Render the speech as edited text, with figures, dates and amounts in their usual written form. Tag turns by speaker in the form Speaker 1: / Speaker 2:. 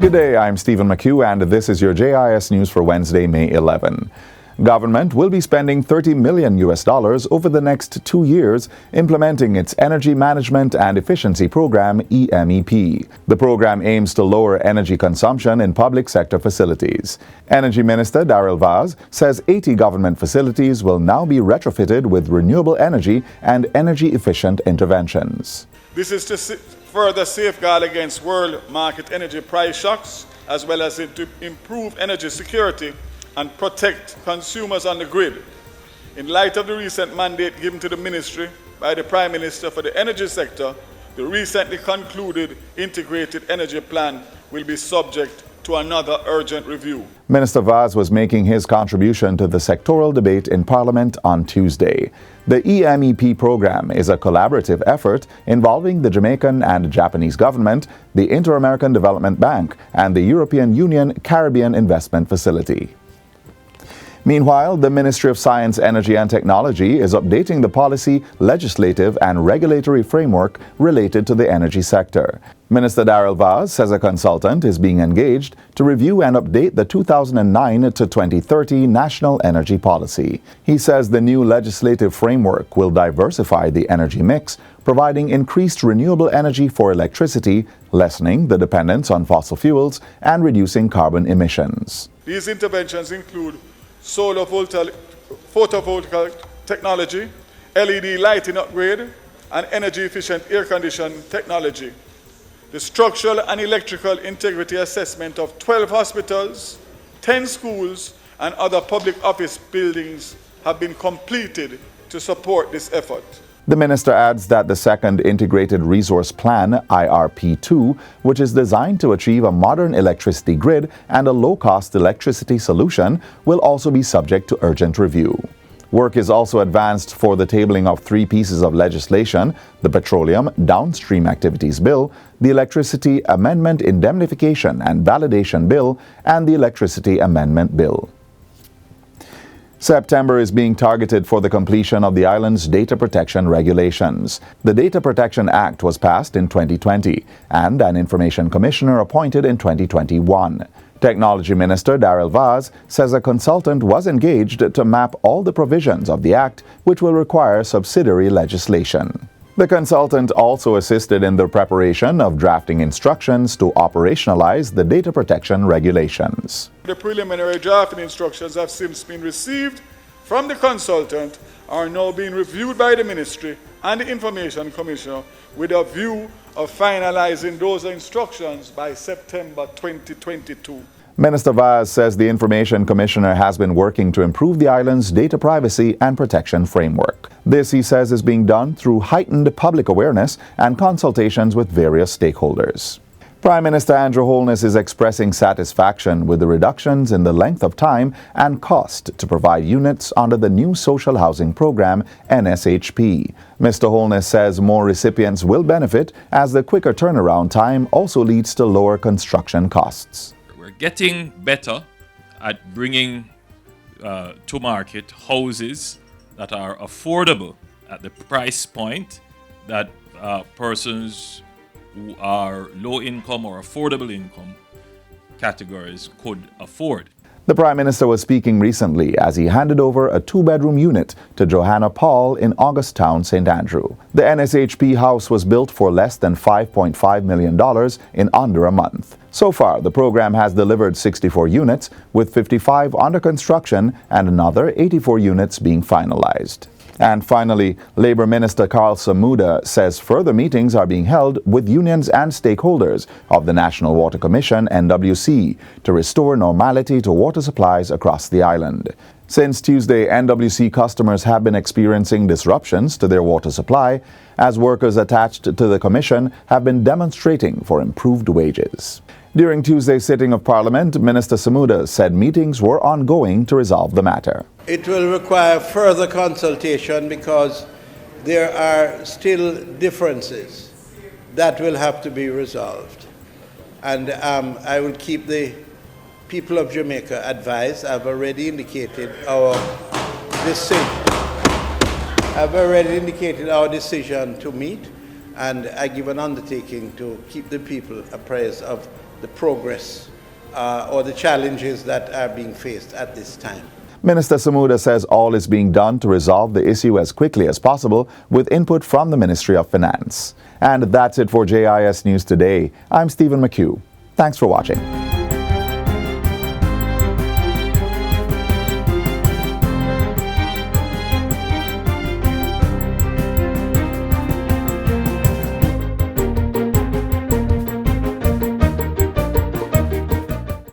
Speaker 1: Good day, I'm Stephen McHugh, and this is your JIS News for Wednesday, May 11. Government will be spending $30 million over the next 2 years implementing its Energy Management and Efficiency Program, EMEP. The program aims to lower energy consumption in public sector facilities. Energy Minister Darrell Vaz says 80 government facilities will now be retrofitted with renewable energy and energy-efficient interventions.
Speaker 2: This is to further safeguard against world market energy price shocks, as well as to improve energy security and protect consumers on the grid. In light of the recent mandate given to the ministry by the Prime Minister for the energy sector, the recently concluded Integrated Energy Plan will be subject to another urgent review.
Speaker 1: Minister Vaz was making his contribution to the sectoral debate in Parliament on Tuesday. The EMEP program is a collaborative effort involving the Jamaican and Japanese government, the Inter-American Development Bank, and the European Union Caribbean Investment Facility. Meanwhile, the Ministry of Science, Energy and Technology is updating the policy, legislative and regulatory framework related to the energy sector. Minister Darrell Vaz says a consultant is being engaged to review and update the 2009 to 2030 National Energy Policy. He says the new legislative framework will diversify the energy mix, providing increased renewable energy for electricity, lessening the dependence on fossil fuels, and reducing carbon emissions.
Speaker 2: These interventions include solar photovoltaic technology, LED lighting upgrade, and energy-efficient air conditioning technology. The structural and electrical integrity assessment of 12 hospitals, 10 schools, and other public office buildings have been completed to support this effort.
Speaker 1: The minister adds that the second Integrated Resource Plan, IRP2, which is designed to achieve a modern electricity grid and a low-cost electricity solution, will also be subject to urgent review. Work is also advanced for the tabling of 3 pieces of legislation: the Petroleum Downstream Activities Bill, the Electricity Amendment Indemnification and Validation Bill, and the Electricity Amendment Bill. September is being targeted for the completion of the island's data protection regulations. The Data Protection Act was passed in 2020 and an Information Commissioner appointed in 2021. Technology Minister Darrell Vaz says a consultant was engaged to map all the provisions of the Act, which will require subsidiary legislation. The consultant also assisted in the preparation of drafting instructions to operationalize the data protection regulations.
Speaker 2: The preliminary drafting instructions have since been received from the consultant, are now being reviewed by the Ministry and the Information Commissioner with a view of finalizing those instructions by September 2022.
Speaker 1: Minister Vaz says the Information Commissioner has been working to improve the island's data privacy and protection framework. This, he says, is being done through heightened public awareness and consultations with various stakeholders. Prime Minister Andrew Holness is expressing satisfaction with the reductions in the length of time and cost to provide units under the new social housing program, NSHP. Mr. Holness says more recipients will benefit as the quicker turnaround time also leads to lower construction costs.
Speaker 3: We're getting better at bringing to market houses that are affordable at the price point that persons who are low income or affordable income categories could afford.
Speaker 1: The Prime Minister was speaking recently as he handed over a 2-bedroom unit to Johanna Paul in Augusttown, St. Andrew. The NSHP house was built for less than $5.5 million in under a month. So far, the program has delivered 64 units, with 55 under construction and another 84 units being finalized. And finally, Labour Minister Carl Samuda says further meetings are being held with unions and stakeholders of the National Water Commission, NWC, to restore normality to water supplies across the island. Since Tuesday, NWC customers have been experiencing disruptions to their water supply as workers attached to the commission have been demonstrating for improved wages. During Tuesday's sitting of Parliament, Minister Samuda said meetings were ongoing to resolve the matter.
Speaker 4: It will require further consultation because there are still differences that will have to be resolved. And I will keep the people of Jamaica advised. I've already indicated our decision to meet, and I give an undertaking to keep the people apprised of the progress or the challenges that are being faced at this time.
Speaker 1: Minister Samuda says all is being done to resolve the issue as quickly as possible with input from the Ministry of Finance. And that's it for JIS News Today. I'm Stephen McHugh. Thanks for watching.